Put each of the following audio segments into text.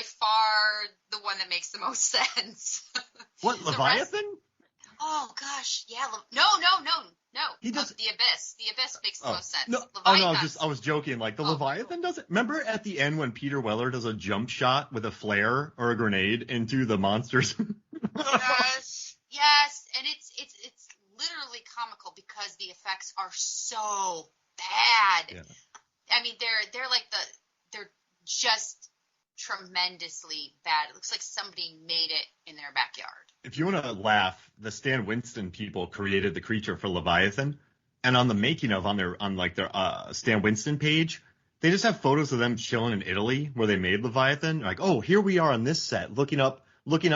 far the one that makes the most sense. What, Leviathan? Oh gosh, yeah. No. He does. The Abyss. The Abyss makes the most sense. No, I was joking. Like the Leviathan doesn't. Remember at the end when Peter Weller does a jump shot with a flare or a grenade into the monsters? Yes, and it's literally comical because the effects are so bad. Yeah. I mean, they're just tremendously bad. It looks like somebody made it in their backyard. If you want to laugh, the Stan Winston people created the creature for Leviathan, and on the making of on their Stan Winston page, they just have photos of them chilling in Italy where they made Leviathan. Like, oh, here we are on this set, looking up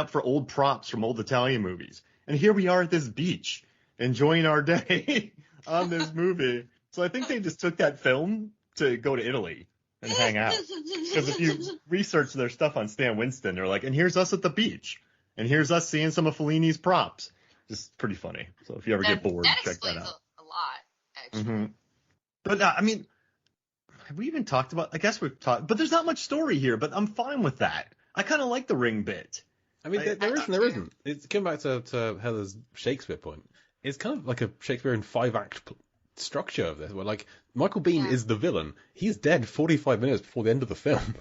for old props from old Italian movies, and here we are at this beach enjoying our day on this movie. So I think they just took that film to go to Italy and hang out. Because if you research their stuff on Stan Winston, they're like, and here's us at the beach. And here's us seeing some of Fellini's props. Just pretty funny. So if you ever get bored, check that out. A lot, actually. Mm-hmm. But, I mean, have we even talked about, I guess we've talked, but there's not much story here, but I'm fine with that. I kind of like the ring bit. I mean, there isn't. It's coming back to Heather's Shakespeare point. It's kind of like a Shakespearean 5-act structure of this, where like Michael Biehn is the villain. He's dead 45 minutes before the end of the film.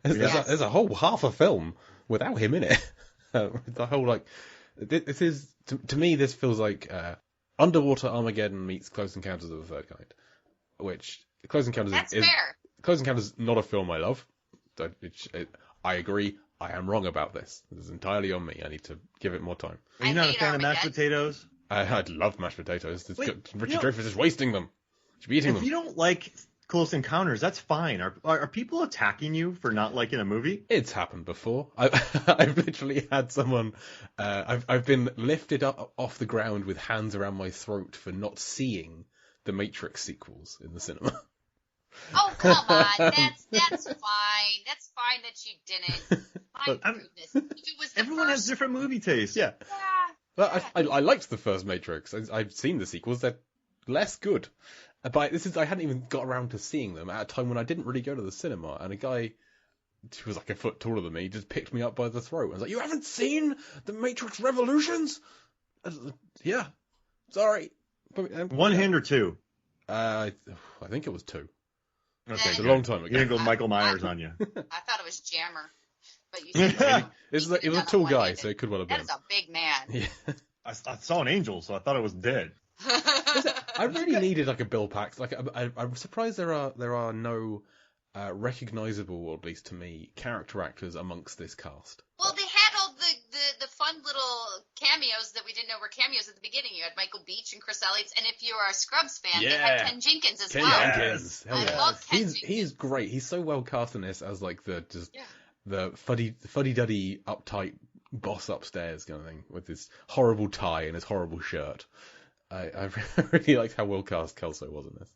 There's a whole half a film without him in it. The whole like this is to me this feels like Underwater Armageddon meets Close Encounters of the Third Kind, which Close Encounters is fair. Close Encounters is not a film I love. I agree. I am wrong about this. This is entirely on me. I need to give it more time. Are you not a fan of mashed potatoes? I'd love mashed potatoes. Richard Dreyfuss is wasting them. Should be eating them. If you don't like Close Encounters, that's fine. Are people attacking you for not liking a movie? It's happened before. I've literally had someone. I've been lifted up off the ground with hands around my throat for not seeing the Matrix sequels in the cinema. Oh come on, that's fine. That's fine that you didn't. My goodness, if it was everyone has different movie tastes. Yeah. Well, I liked the first Matrix. I've seen the sequels. They're less good. But I hadn't even got around to seeing them at a time when I didn't really go to the cinema. And a guy who was like a foot taller than me just picked me up by the throat and was like, "You haven't seen the Matrix Revolutions?" I was like, yeah, sorry. One hand or two? I think it was two. Okay, it's a long time ago. You didn't go Michael Myers on you. I thought it was Jammer, but you said it was a tall guy, so it could well have been. That is a big man. Yeah. I saw an angel, so I thought it was dead. I really needed like a Bill Paxton. Like I'm surprised there are no recognizable, or at least to me, character actors amongst this cast. Well, they had all the fun little cameos that we didn't know were cameos at the beginning. You had Michael Beach and Chris Elliott, and if you're a Scrubs fan, they had Ken Jenkins as well. Jenkins. I love Ken Jenkins. He's great. He's so well cast in this as like the fuddy-duddy uptight boss upstairs kind of thing with his horrible tie and his horrible shirt. I really liked how well cast Kelso was in this.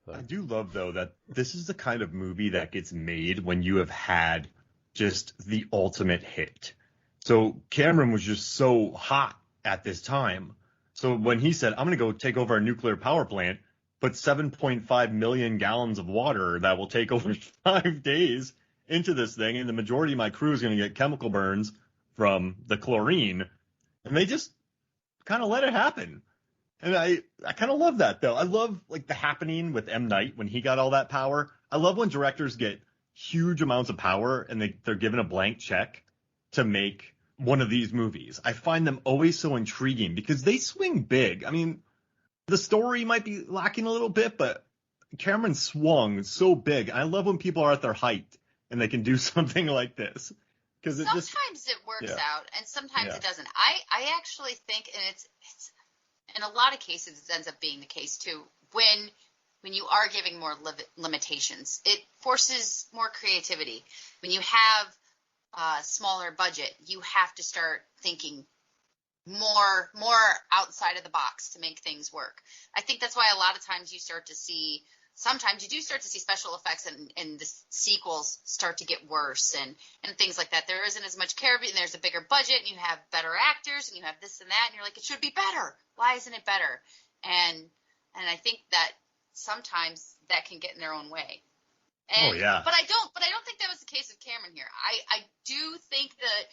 So. I do love, though, that this is the kind of movie that gets made when you have had just the ultimate hit. So Cameron was just so hot at this time. So when he said, I'm going to go take over a nuclear power plant, put 7.5 million gallons of water that will take over 5 days into this thing, and the majority of my crew is going to get chemical burns from the chlorine, and they just kind of let it happen. And I kind of love that, though. I love like the happening with M. Night when he got all that power. I love when directors get huge amounts of power and they're given a blank check to make one of these movies. I find them always so intriguing because they swing big. I mean, the story might be lacking a little bit, but Cameron swung so big. I love when people are at their height and they can do something like this. Sometimes it works out and sometimes it doesn't. I actually think, and it's in a lot of cases, it ends up being the case too. When you are giving more limitations, it forces more creativity. When you have a smaller budget, you have to start thinking more outside of the box to make things work. I think that's why a lot of times sometimes you do start to see special effects and the sequels start to get worse and things like that. There isn't as much care and there's a bigger budget and you have better actors and you have this and that and you're like, it should be better. Why isn't it better? And I think that sometimes that can get in their own way. And, oh yeah. But I don't think that was the case with Cameron here. I do think that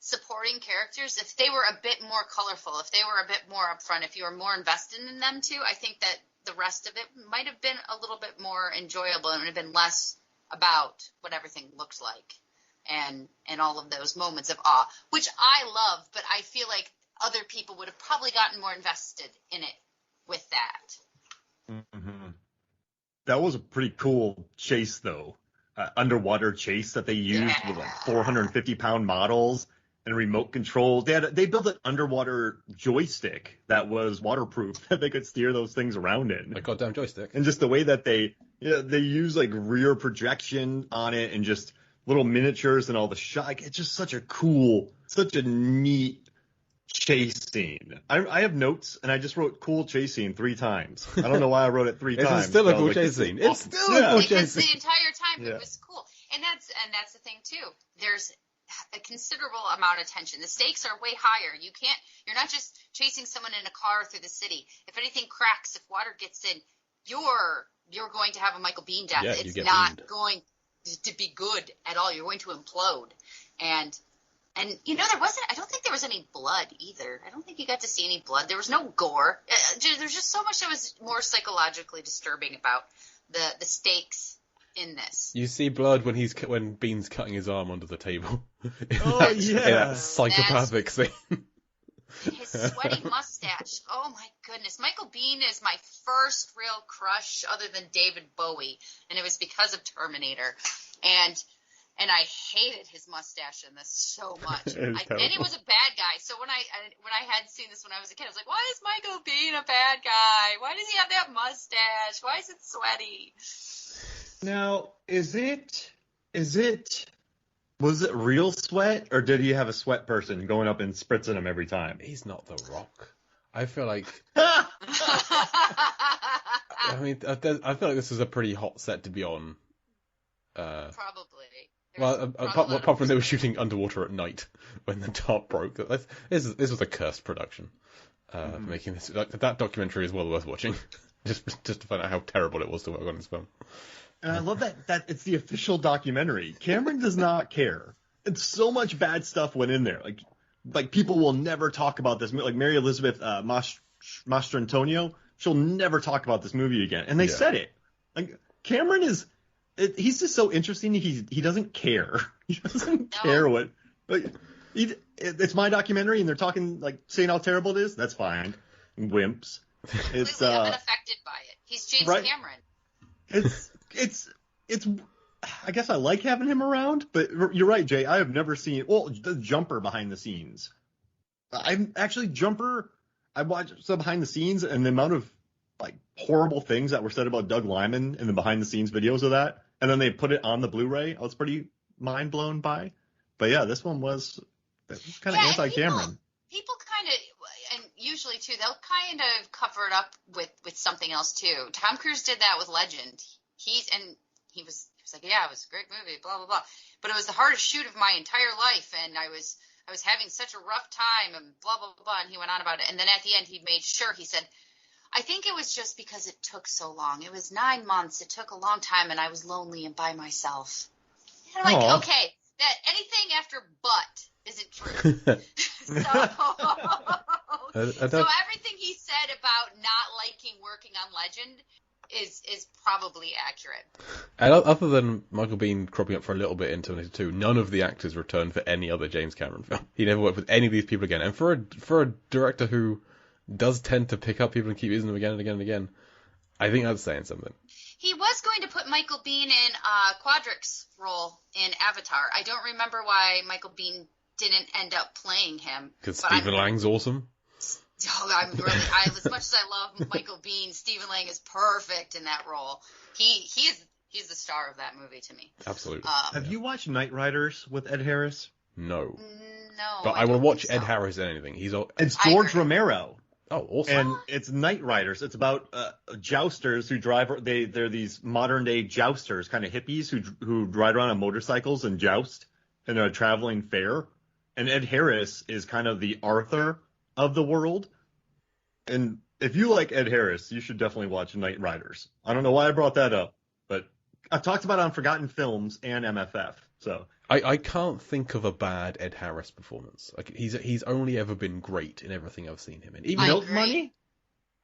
supporting characters, if they were a bit more colorful, if they were a bit more upfront, if you were more invested in them too, I think that the rest of it might have been a little bit more enjoyable and would have been less about what everything looked like and all of those moments of awe, which I love, but I feel like other people would have probably gotten more invested in it with that. Mm-hmm. That was a pretty cool chase, though. Underwater chase that they used with like 450-pound models and remote control. They built an underwater joystick that was waterproof that they could steer those things around in. A goddamn joystick. And just the way that they use like rear projection on it and just little miniatures and all the shot. Like, it's just such a neat chase scene. I have notes, and I just wrote cool chase scene 3 times. I don't know why I wrote it 3 times. It's still a cool chase scene. It's still a cool chase scene. The entire time it was cool. And that's the thing too. There's a considerable amount of tension. The stakes are way higher. You're not just chasing someone in a car through the city. If anything cracks, if water gets in, you're going to have a Michael Biehn death. It's not going to be good at all. You're going to implode. And I don't think there was any blood either. I don't think you got to see any blood. There was no gore. There's just so much that was more psychologically disturbing about the stakes in this. You see blood when Bihn's cutting his arm under the table. Oh, yeah. That psychopathic scene. His sweaty mustache. Oh, my goodness. Michael Biehn is my first real crush other than David Bowie, and it was because of Terminator. And I hated his mustache in this so much. And he was a bad guy. So when I had seen this when I was a kid, I was like, why is Michael Biehn a bad guy? Why does he have that mustache? Why is it sweaty? Now, was it real sweat, or did he have a sweat person going up and spritzing him every time? He's not The Rock. I feel like... I feel like this is a pretty hot set to be on. Probably. Well, apart from they were shooting underwater at night when the tarp broke. This was a cursed production. Making this that documentary is well worth watching, just to find out how terrible it was to work on this film. And I love that it's the official documentary. Cameron does not care. And so much bad stuff went in there. Like people will never talk about this. Like Mary Elizabeth Mastrantonio, she'll never talk about this movie again. And they said it. Like Cameron he's just so interesting. He doesn't care. He doesn't care what. Like, it's my documentary, and they're talking saying how terrible it is. That's fine. Wimps. It's unaffected by it. He's James Cameron. It's. I guess I like having him around, but you're right, Jay. I have never seen the Jumper behind the scenes. I'm actually Jumper. I watched some behind the scenes, and the amount of horrible things that were said about Doug Liman in the behind the scenes videos of that, and then they put it on the Blu-ray. I was pretty mind blown by. But yeah, this one was kind of anti-Cameron. People kind of, and usually too, they'll kind of cover it up with something else too. Tom Cruise did that with Legend. He was like, yeah, it was a great movie, blah blah blah. But it was the hardest shoot of my entire life, and I was having such a rough time, and blah blah blah. And he went on about it, and then at the end, he made sure he said, I think it was just because it took so long. It was 9 months. It took a long time, and I was lonely and by myself. And I'm like, okay, that anything after but isn't true. So everything he said about not liking working on Legend is probably accurate. And other than Michael Biehn cropping up for a little bit in Terminator 2, none of the actors returned for any other James Cameron film. He never worked with any of these people again. And for a director who does tend to pick up people and keep using them again and again and again, I think that's saying something. He was going to put Michael Biehn in Quadric's role in Avatar. I don't remember why Michael Biehn didn't end up playing him. Because Stephen Lang's awesome. Oh, as much as I love Michael Biehn, Stephen Lang is perfect in that role. He's the star of that movie to me. Absolutely. Have you watched Knight Riders with Ed Harris? No. No. But I will watch Ed Harris in anything. It's George Romero. Oh, awesome. And it's Knight Riders. It's about jousters who drive. They're these modern day jousters, kind of hippies who ride around on motorcycles and joust in a traveling fair. And Ed Harris is kind of the Arthur of the world. And if you like Ed Harris, you should definitely watch Knight Riders. I don't know why I brought that up, but I've talked about it on Forgotten Films and MFF. So I can't think of a bad Ed Harris performance. Like he's only ever been great in everything I've seen him in. Even Milk Money?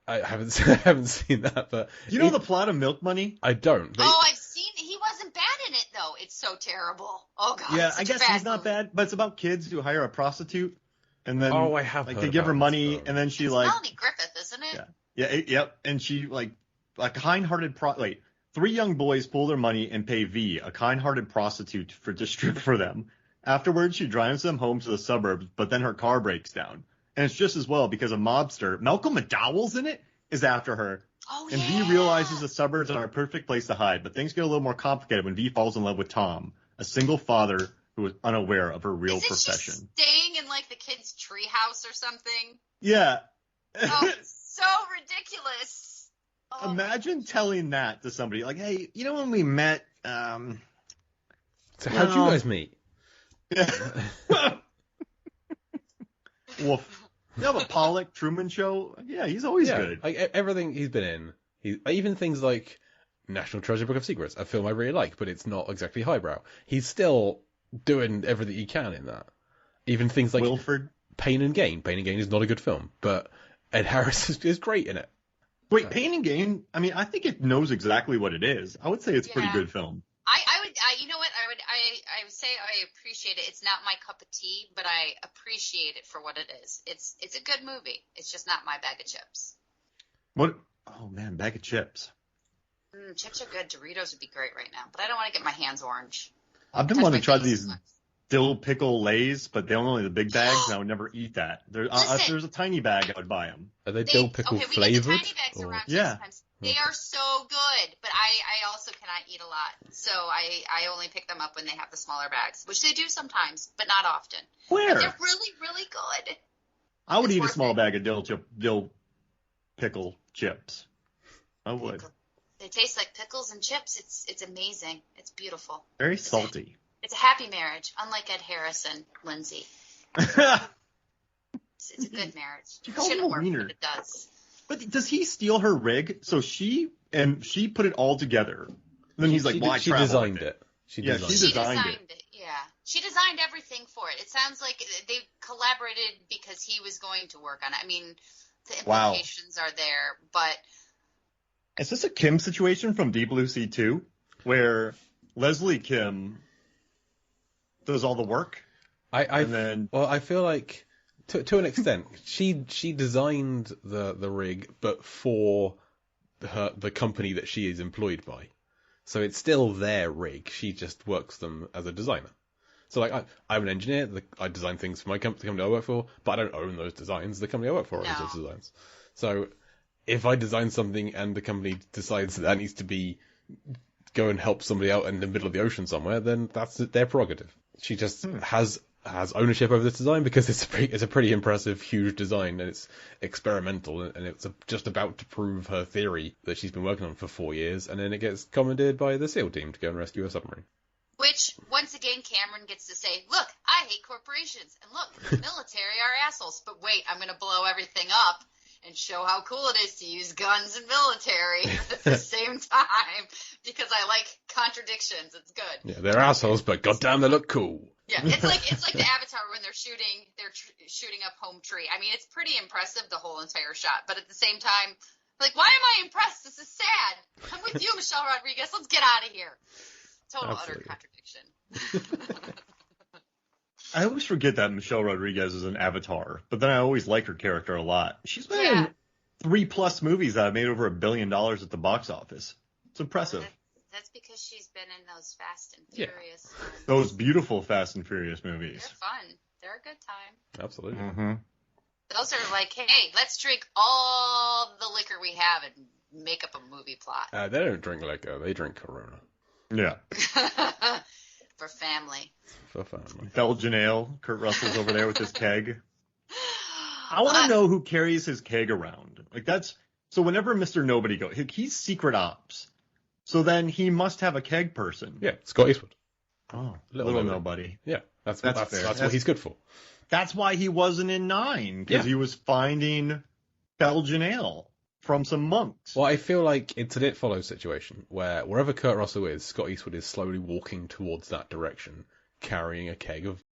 I haven't seen that, but do you know the plot of Milk Money? I don't. I've seen. He wasn't bad in it though. It's so terrible. Oh god. Yeah, I guess he's not bad, but it's about kids who hire a prostitute, and then I have like heard they give her about money, this, and then she it's like Melanie Griffith, isn't it? yep, and she like kind-hearted three young boys pull their money and pay V, a kind-hearted prostitute, to strip for them. Afterwards, she drives them home to the suburbs, but then her car breaks down. And it's just as well because a mobster, Malcolm McDowell's in it, is after her. Oh, and V realizes the suburbs are a perfect place to hide, but things get a little more complicated when V falls in love with Tom, a single father who is unaware of her real profession. Isn't she staying in like the kid's treehouse or something? Yeah. Oh, so ridiculous. Oh, Imagine telling that to somebody, like, hey, you know when we met, So how'd you guys meet? Woof. Yeah, but Pollock, Truman Show, yeah, he's always good. Like everything he's been in, even things like National Treasure Book of Secrets, a film I really like, but it's not exactly highbrow. He's still doing everything he can in that. Even things like Wilford. Pain and Gain. Pain and Gain is not a good film, but Ed Harris is great in it. Wait, Pain and Gain, I mean, I think it knows exactly what it is. I would say it's a pretty good film. You know what? I would say I appreciate it. It's not my cup of tea, but I appreciate it for what it is. It's a good movie. It's just not my bag of chips. What? Oh man, bag of chips. Chips are good. Doritos would be great right now, but I don't want to get my hands orange. I've been wanting to try these dill pickle Lays, but they're only the big bags, and I would never eat that. If there's a tiny bag, I would buy them. Are they dill pickle flavored? We get the tiny bags around sometimes. They are so good, but I also cannot eat a lot, so I only pick them up when they have the smaller bags, which they do sometimes, but not often. Where? But they're really, really good. I would eat a small bag of dill pickle chips. I would. They taste like pickles and chips. It's amazing. It's beautiful. Very salty. It's a happy marriage, unlike Ed Harris and Lindsay. It's a good marriage. She calls him a wiener. But it does. But does he steal her rig? So she put it all together. And then he's like, "Why?" She designed it. She designed it. Yeah, she designed everything for it. It sounds like they collaborated because he was going to work on it. I mean, the implications are there, but is this a Kim situation from Deep Blue Sea 2, where Leslie Kim does all the work? I feel like to an extent she designed the rig, but for the company that she is employed by, so it's still their rig. She just works them as a designer. So like I'm an engineer. I design things for the company I work for, but I don't own those designs. The company I work for owns those designs. So if I design something and the company decides that needs to be go and help somebody out in the middle of the ocean somewhere, then that's their prerogative. She just has ownership over this design because it's a pretty impressive, huge design, and it's experimental, and it's just about to prove her theory that she's been working on for 4 years, and then it gets commandeered by the SEAL team to go and rescue a submarine. Which, once again, Cameron gets to say, look, I hate corporations, and look, the military are assholes, but wait, I'm going to blow everything up and show how cool it is to use guns and military at the same time, because I like contradictions. It's good. Yeah, they're assholes, but goddamn, they look cool. Yeah, it's like the Avatar when they're shooting up Home Tree. I mean, it's pretty impressive, the whole entire shot, but at the same time, like, why am I impressed? This is sad. I'm with you, Michelle Rodriguez. Let's get out of here. Total utter contradiction. I always forget that Michelle Rodriguez is an Avatar, but then I always like her character a lot. She's been in 3+ movies that have made over $1 billion at the box office. It's impressive. That's because she's been in those Fast and Furious. Those beautiful Fast and Furious movies. They're fun. They're a good time. Absolutely. Mm-hmm. Those are like, hey, let's drink all the liquor we have and make up a movie plot. They don't drink liquor. They drink Corona. Yeah. For family. For family. Belgian ale. Kurt Russell's over there with his keg. I want to know who carries his keg around. Like so whenever Mr. Nobody goes, he's secret ops. So then he must have a keg person. Yeah, Scott Eastwood. Oh, little nobody. Yeah, that's what he's good for. That's why he wasn't in 9, because he was finding Belgian ale. from some monks. Well, I feel like it's an It Follows situation where wherever Kurt Russell is, Scott Eastwood is slowly walking towards that direction, carrying a keg of